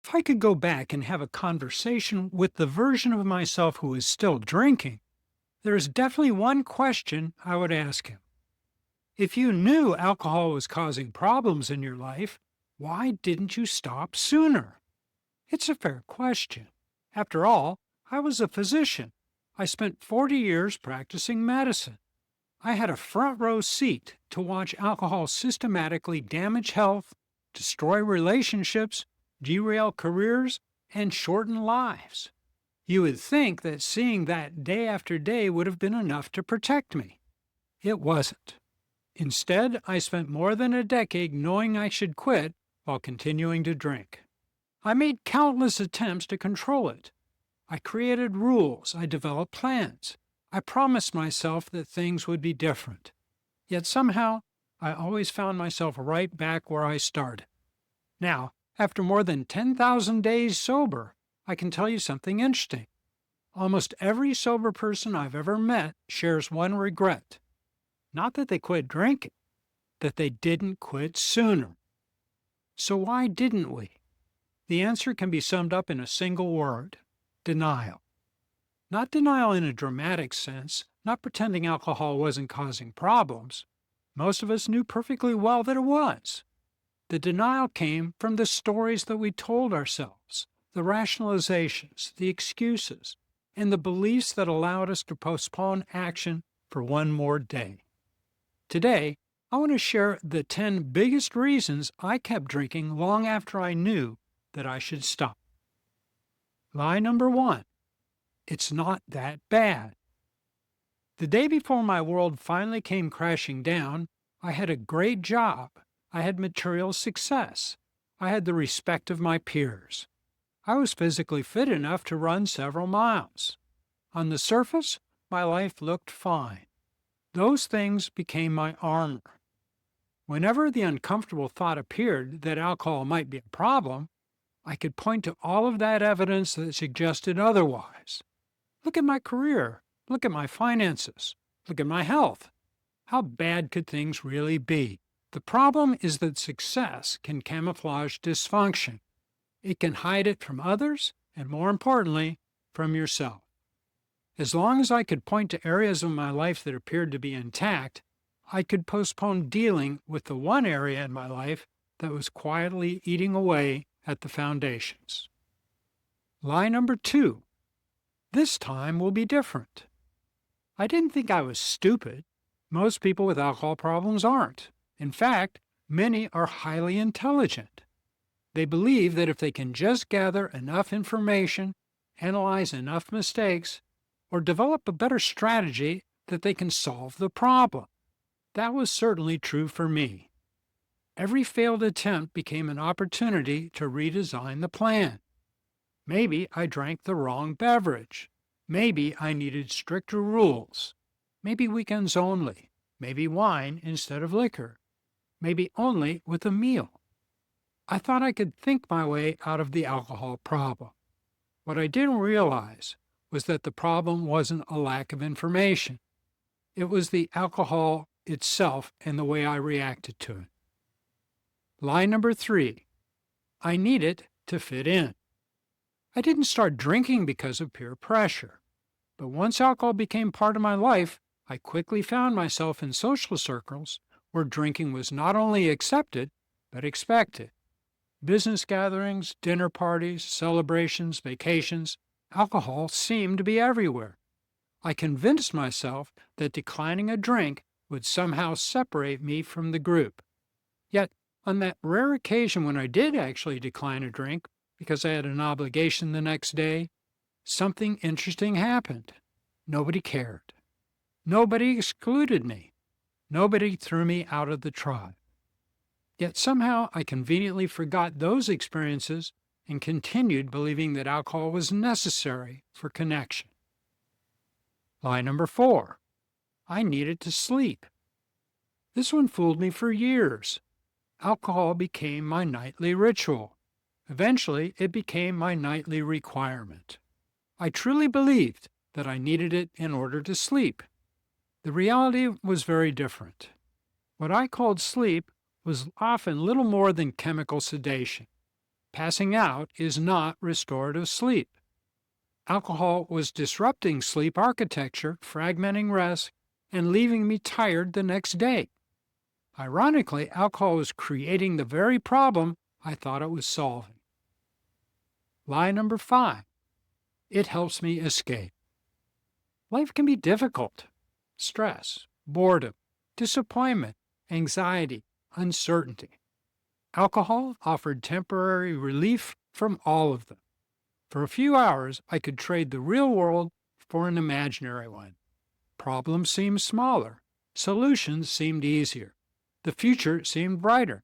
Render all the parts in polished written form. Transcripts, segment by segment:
If I could go back and have a conversation with the version of myself who is still drinking, there is definitely one question I would ask him. If you knew alcohol was causing problems in your life, why didn't you stop sooner? It's a fair question. After all, I was a physician. I spent 40 years practicing medicine. I had a front row seat to watch alcohol systematically damage health, destroy relationships, derail careers, and shorten lives. You would think that seeing that day after day would have been enough to protect me. It wasn't. Instead, I spent more than a decade knowing I should quit while continuing to drink. I made countless attempts to control it. I created rules, I developed plans. I promised myself that things would be different. Yet somehow, I always found myself right back where I started. Now, after more than 10,000 days sober, I can tell you something interesting. Almost every sober person I've ever met shares one regret. Not that they quit drinking, that they didn't quit sooner. So why didn't we? The answer can be summed up in a single word: denial. Not denial in a dramatic sense, not pretending alcohol wasn't causing problems. Most of us knew perfectly well that it was. The denial came from the stories that we told ourselves, the rationalizations, the excuses, and the beliefs that allowed us to postpone action for one more day. Today, I want to share the 10 biggest reasons I kept drinking long after I knew that I should stop. Lie number one: it's not that bad. The day before my world finally came crashing down, I had a great job. I had material success. I had the respect of my peers. I was physically fit enough to run several miles. On the surface, my life looked fine. Those things became my armor. Whenever the uncomfortable thought appeared that alcohol might be a problem, I could point to all of that evidence that suggested otherwise. Look at my career. Look at my finances. Look at my health. How bad could things really be? The problem is that success can camouflage dysfunction. It can hide it from others, and more importantly, from yourself. As long as I could point to areas of my life that appeared to be intact, I could postpone dealing with the one area in my life that was quietly eating away at the foundations. Lie number two: this time will be different. I didn't think I was stupid. Most people with alcohol problems aren't. In fact, many are highly intelligent. They believe that if they can just gather enough information, analyze enough mistakes, or develop a better strategy, that they can solve the problem. That was certainly true for me. Every failed attempt became an opportunity to redesign the plan. Maybe I drank the wrong beverage. Maybe I needed stricter rules. Maybe weekends only. Maybe wine instead of liquor. Maybe only with a meal. I thought I could think my way out of the alcohol problem. What I didn't realize was that the problem wasn't a lack of information. It was the alcohol itself and the way I reacted to it. Lie number three: I need it to fit in. I didn't start drinking because of peer pressure. But once alcohol became part of my life, I quickly found myself in social circles where drinking was not only accepted, but expected. Business gatherings, dinner parties, celebrations, vacations, alcohol seemed to be everywhere. I convinced myself that declining a drink would somehow separate me from the group. Yet, on that rare occasion when I did actually decline a drink because I had an obligation the next day, something interesting happened. Nobody cared. Nobody excluded me. Nobody threw me out of the tribe. Yet somehow I conveniently forgot those experiences and continued believing that alcohol was necessary for connection. Lie number four: I needed to sleep. This one fooled me for years. Alcohol became my nightly ritual. Eventually, it became my nightly requirement. I truly believed that I needed it in order to sleep. The reality was very different. What I called sleep was often little more than chemical sedation. Passing out is not restorative sleep. Alcohol was disrupting sleep architecture, fragmenting rest, and leaving me tired the next day. Ironically, alcohol was creating the very problem I thought it was solving. Lie number 5. It helps me escape. Life can be difficult. Stress, boredom, disappointment, anxiety, uncertainty. Alcohol offered temporary relief from all of them. For a few hours, I could trade the real world for an imaginary one. Problems seemed smaller. Solutions seemed easier. The future seemed brighter.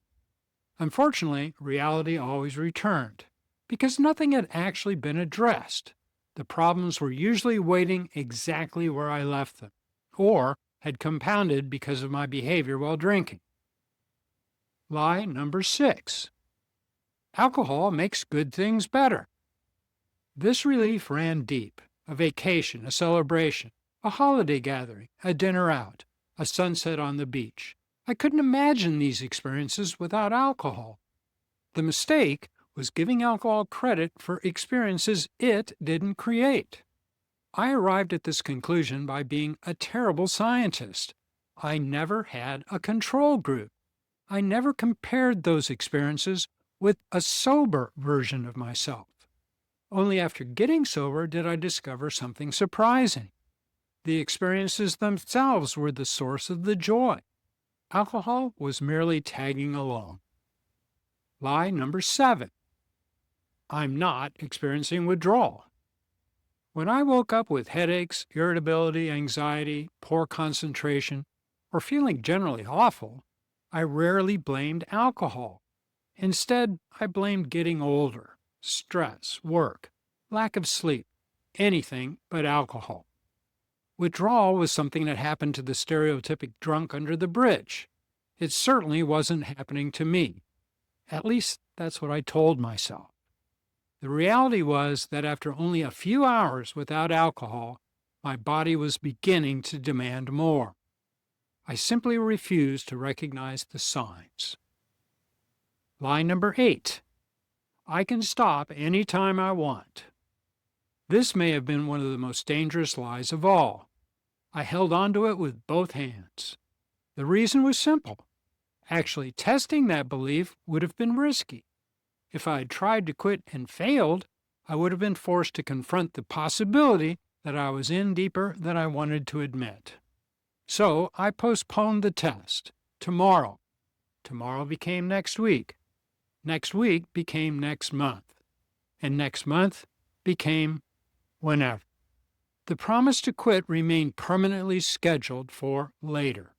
Unfortunately, reality always returned, because nothing had actually been addressed. The problems were usually waiting exactly where I left them, or had compounded because of my behavior while drinking. Lie number 6. Alcohol makes good things better. This relief ran deep. A vacation, a celebration, a holiday gathering, a dinner out, a sunset on the beach. I couldn't imagine these experiences without alcohol. The mistake was giving alcohol credit for experiences it didn't create. I arrived at this conclusion by being a terrible scientist. I never had a control group. I never compared those experiences with a sober version of myself. Only after getting sober did I discover something surprising. The experiences themselves were the source of the joy. Alcohol was merely tagging along. Lie number 7. I'm not experiencing withdrawal. When I woke up with headaches, irritability, anxiety, poor concentration, or feeling generally awful, I rarely blamed alcohol. Instead, I blamed getting older, stress, work, lack of sleep, anything but alcohol. Withdrawal was something that happened to the stereotypic drunk under the bridge. It certainly wasn't happening to me. At least that's what I told myself. The reality was that after only a few hours without alcohol, my body was beginning to demand more. I simply refused to recognize the signs. Lie number 8. I can stop any time I want. This may have been one of the most dangerous lies of all. I held onto it with both hands. The reason was simple. Actually testing that belief would have been risky. If I had tried to quit and failed, I would have been forced to confront the possibility that I was in deeper than I wanted to admit. So I postponed the test. Tomorrow. Tomorrow became next week. Next week became next month. And next month became whenever. The promise to quit remained permanently scheduled for later.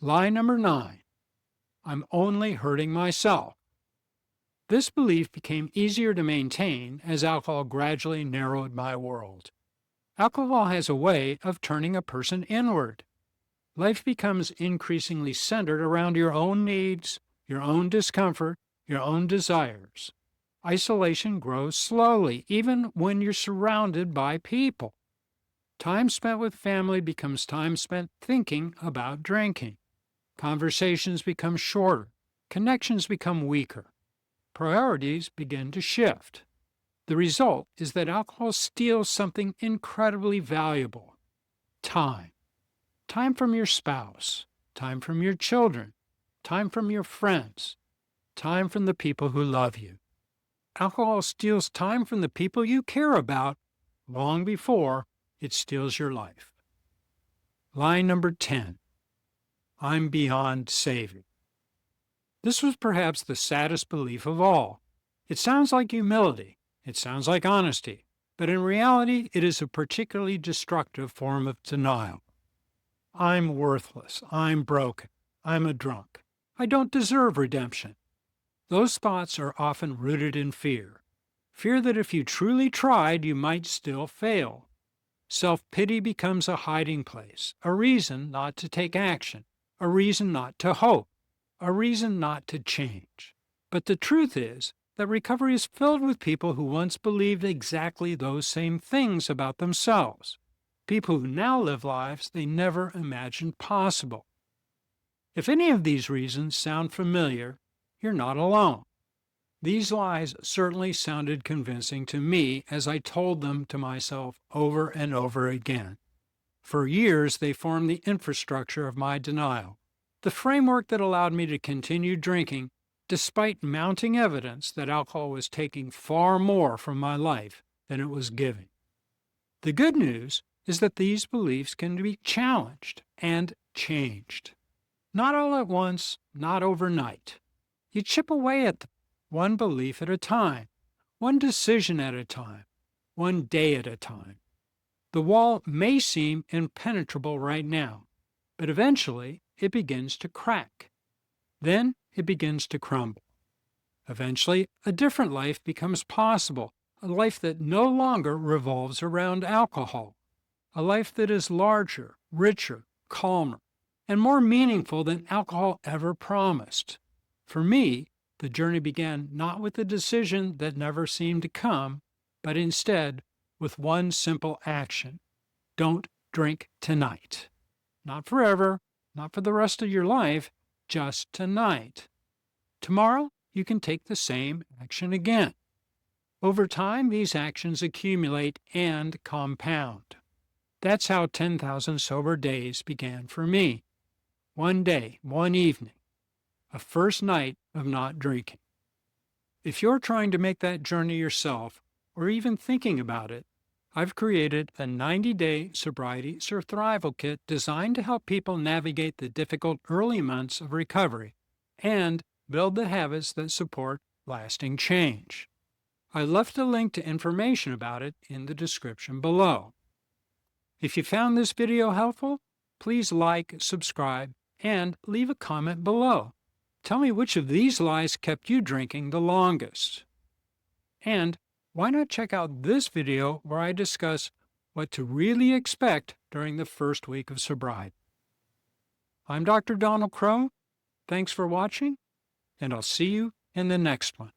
Lie number 9. I'm only hurting myself. This belief became easier to maintain as alcohol gradually narrowed my world. Alcohol has a way of turning a person inward. Life becomes increasingly centered around your own needs, your own discomfort, your own desires. Isolation grows slowly, even when you're surrounded by people. Time spent with family becomes time spent thinking about drinking. Conversations become shorter. Connections become weaker. Priorities begin to shift. The result is that alcohol steals something incredibly valuable: time. Time from your spouse, time from your children, time from your friends, time from the people who love you. Alcohol steals time from the people you care about long before it steals your life. Line number 10. I'm beyond saving. This was perhaps the saddest belief of all. It sounds like humility. It sounds like honesty. But in reality, it is a particularly destructive form of denial. I'm worthless. I'm broken. I'm a drunk. I don't deserve redemption. Those thoughts are often rooted in fear. Fear that if you truly tried, you might still fail. Self-pity becomes a hiding place, a reason not to take action, a reason not to hope, a reason not to change. But the truth is that recovery is filled with people who once believed exactly those same things about themselves, people who now live lives they never imagined possible. If any of these reasons sound familiar, you're not alone. These lies certainly sounded convincing to me as I told them to myself over and over again. For years, they formed the infrastructure of my denial, the framework that allowed me to continue drinking despite mounting evidence that alcohol was taking far more from my life than it was giving. The good news is that these beliefs can be challenged and changed. Not all at once, not overnight. You chip away at them, one belief at a time, one decision at a time, one day at a time. The wall may seem impenetrable right now, but eventually it begins to crack. Then it begins to crumble. Eventually, a different life becomes possible, a life that no longer revolves around alcohol, a life that is larger, richer, calmer, and more meaningful than alcohol ever promised. For me, the journey began not with a decision that never seemed to come, but instead with one simple action. Don't drink tonight. Not forever, not for the rest of your life, just tonight. Tomorrow, you can take the same action again. Over time, these actions accumulate and compound. That's how 10,000 sober days began for me. One day, one evening, a first night of not drinking. If you're trying to make that journey yourself, or even thinking about it, I've created a 90-day sobriety survival kit designed to help people navigate the difficult early months of recovery and build the habits that support lasting change. I left a link to information about it in the description below. If you found this video helpful, please like, subscribe, and leave a comment below. Tell me which of these lies kept you drinking the longest. And why not check out this video where I discuss what to really expect during the first week of sobriety. I'm Dr. Donald Crow. Thanks for watching, and I'll see you in the next one.